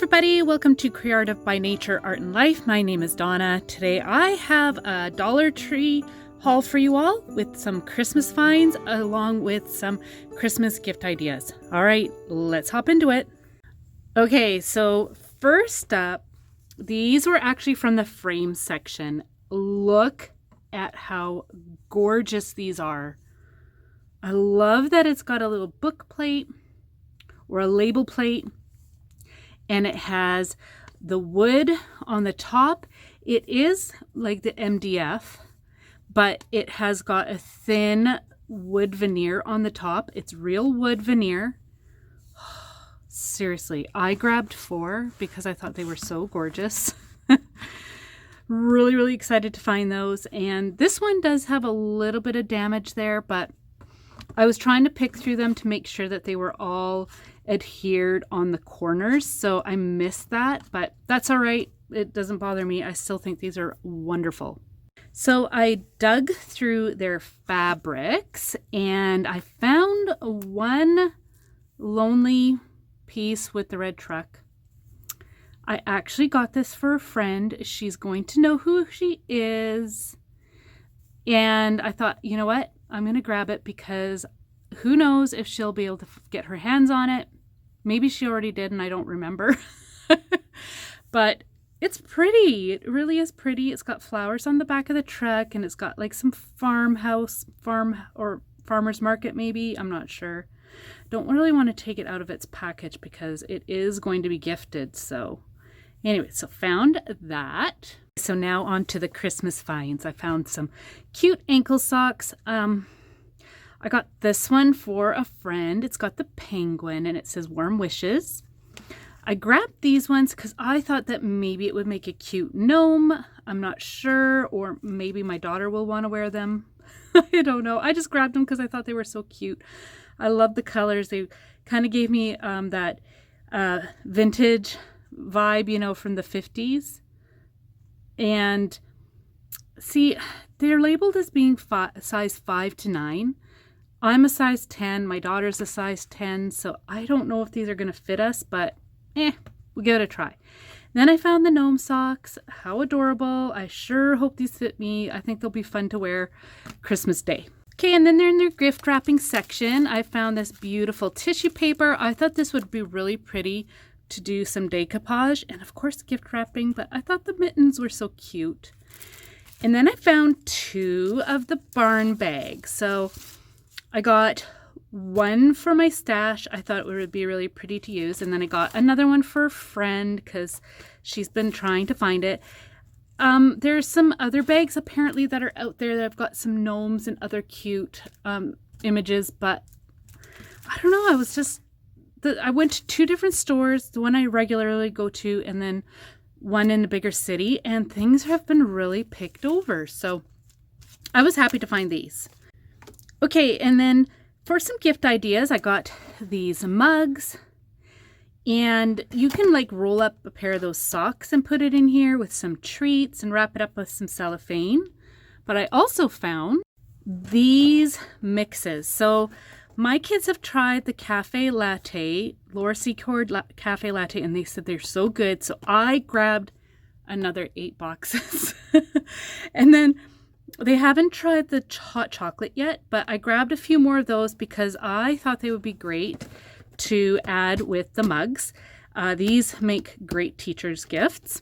everybody, welcome to Creative by Nature Art and Life. My name is Donna. Today I have a Dollar Tree haul for you all with some Christmas finds along with some Christmas gift ideas. All right, let's hop into it. Okay, so first up, these were actually from the frame section. Look at how gorgeous these are. I love that it's got a little book plate or a label plate. And it has the wood on the top. It is like the MDF, but it has got a thin wood veneer on the top. It's real wood veneer. Seriously, I grabbed 4 because I thought they were so gorgeous. Really excited to find those. And this one does have a little bit of damage there, but I was trying to pick through them to make sure that they were all adhered on the corners, so I missed that, but that's all right. It doesn't bother me. I still think these are wonderful. So I dug through their fabrics and I found one lonely piece with the red truck. I actually got this for a friend. She's going to know who she is. And I thought, you know what? I'm going to grab it because who knows if she'll be able to get her hands on it. Maybe she already did and I don't remember. But it's pretty. It really is pretty. It's got flowers on the back of the truck and it's got like some farm or farmer's market maybe. I'm not sure. Don't really want to take it out of its package because it is going to be gifted. So anyway, so found that. So now on to the Christmas finds. I found some cute ankle socks. I got this one for a friend. It's got the penguin and it says warm wishes. I grabbed these ones because I thought that maybe it would make a cute gnome. I'm not sure, or maybe my daughter will want to wear them. I don't know. I just grabbed them because I thought they were so cute. I love the colors. They kind of gave me that vintage vibe, you know, from the 50s. And see, they're labeled as being size 5 to 9. I'm a size 10. My daughter's a size 10. So I don't know if these are going to fit us, but we'll give it a try. Then I found the gnome socks. How adorable. I sure hope these fit me. I think they'll be fun to wear Christmas Day. Okay, and then they're in their gift wrapping section. I found this beautiful tissue paper. I thought this would be really pretty to do some decoupage and of course gift wrapping, but I thought the mittens were so cute. And then I found 2 of the barn bags. So I got one for my stash. I thought it would be really pretty to use. And then I got another one for a friend because she's been trying to find it. There's some other bags apparently that are out there that have got some gnomes and other cute images, but I don't know. I went to 2 different stores, the one I regularly go to and then one in a bigger city, and things have been really picked over. So I was happy to find these. Okay, and then for some gift ideas, I got these mugs. And you can like roll up a pair of those socks and put it in here with some treats and wrap it up with some cellophane. But I also found these mixes. So my kids have tried the cafe latte, Laura Secord cafe latte, and they said they're so good. So I grabbed another 8 boxes. And then they haven't tried the hot chocolate yet, but I grabbed a few more of those because I thought they would be great to add with the mugs. These make great teacher's gifts.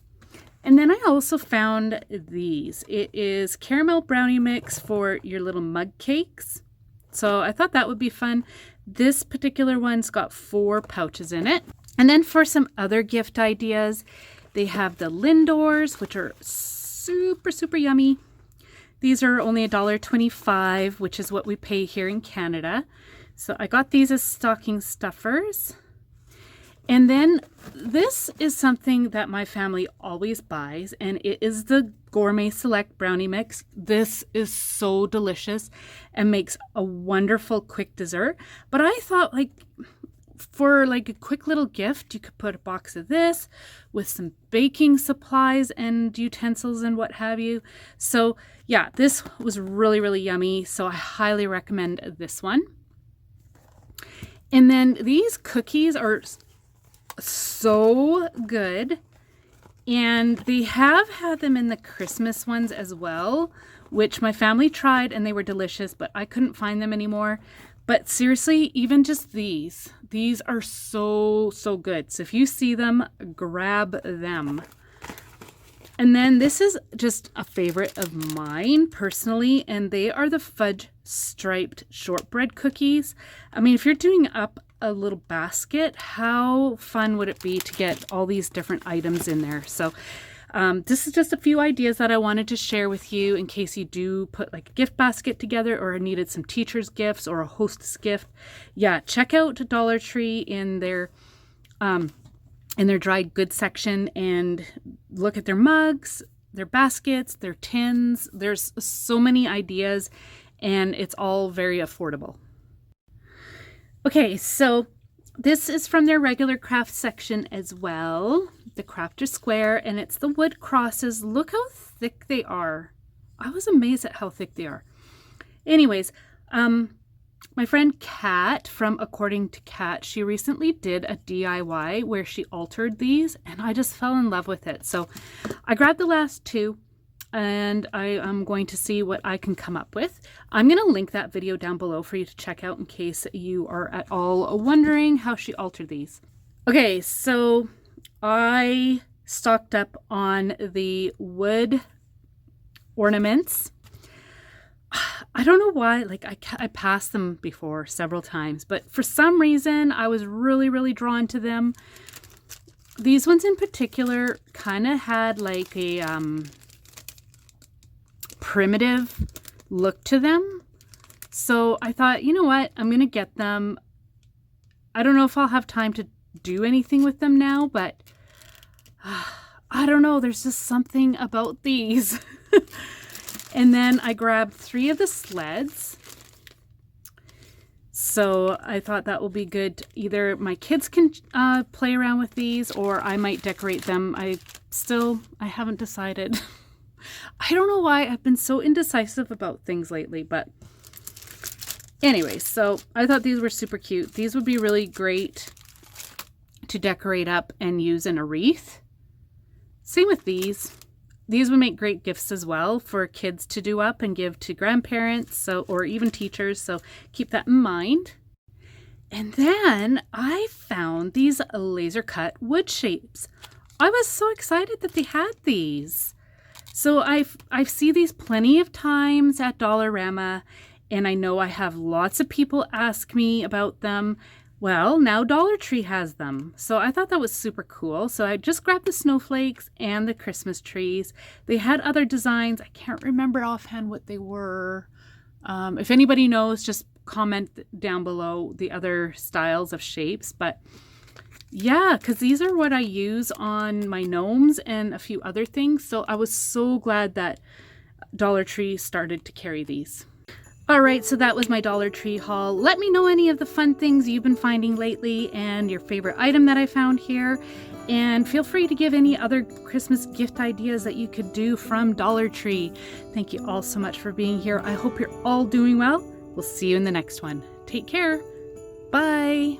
And then I also found these. It is caramel brownie mix for your little mug cakes. So I thought that would be fun. This particular one's got 4 pouches in it. And then for some other gift ideas, they have the Lindors, which are super yummy. These are only $1.25, which is what we pay here in Canada. So I got these as stocking stuffers. And then this is something that my family always buys, and it is the Gourmet Select Brownie Mix. This is so delicious and makes a wonderful quick dessert. But I thought for like a quick little gift, you could put a box of this with some baking supplies and utensils and what have you. So yeah, this was really yummy. So I highly recommend this one. And then these cookies are So good. And they have had them in the Christmas ones as well, which my family tried and they were delicious, but I couldn't find them anymore. But seriously, even just these are so good. So if you see them, grab them. And then this is just a favorite of mine personally, and they are the fudge striped shortbread cookies. I mean, if you're doing up a little basket, how fun would it be to get all these different items in there? So this is just a few ideas that I wanted to share with you in case you do put like a gift basket together or needed some teacher's gifts or a hostess gift. Yeah, check out Dollar Tree in their dried goods section and look at their mugs, their baskets, their tins. There's so many ideas and it's all very affordable. Okay, so this is from their regular craft section as well, the Crafter Square, and it's the wood crosses. Look how thick they are. I was amazed at how thick they are. Anyways, my friend Kat from According to Kat, she recently did a DIY where she altered these, and I just fell in love with it. So I grabbed the last two, and I am going to see what I can come up with. I'm going to link that video down below for you to check out in case you are at all wondering how she altered these. Okay, so I stocked up on the wood ornaments. I don't know why, like I passed them before several times, but for some reason I was really drawn to them. These ones in particular kind of had like a primitive look to them. So I thought, you know what, I'm going to get them. I don't know if I'll have time to do anything with them now, but I don't know. There's just something about these. And then I grabbed 3 of the sleds. So I thought that will be good. Either my kids can play around with these or I might decorate them. I haven't decided. I don't know why I've been so indecisive about things lately, but anyways, so I thought these were super cute. These would be really great to decorate up and use in a wreath. Same with these. These would make great gifts as well for kids to do up and give to grandparents, or even teachers, so keep that in mind. And then I found these laser cut wood shapes. I was so excited that they had these. So I see these plenty of times at Dollarama, and I know I have lots of people ask me about them. Well, now Dollar Tree has them. So I thought that was super cool. So I just grabbed the snowflakes and the Christmas trees. They had other designs. I can't remember offhand what they were. If anybody knows, just comment down below the other styles of shapes. But yeah, because these are what I use on my gnomes and a few other things. So I was so glad that Dollar Tree started to carry these. All right, so that was my Dollar Tree haul. Let me know any of the fun things you've been finding lately and your favorite item that I found here. And feel free to give any other Christmas gift ideas that you could do from Dollar Tree. Thank you all so much for being here. I hope you're all doing well. We'll see you in the next one. Take care. Bye.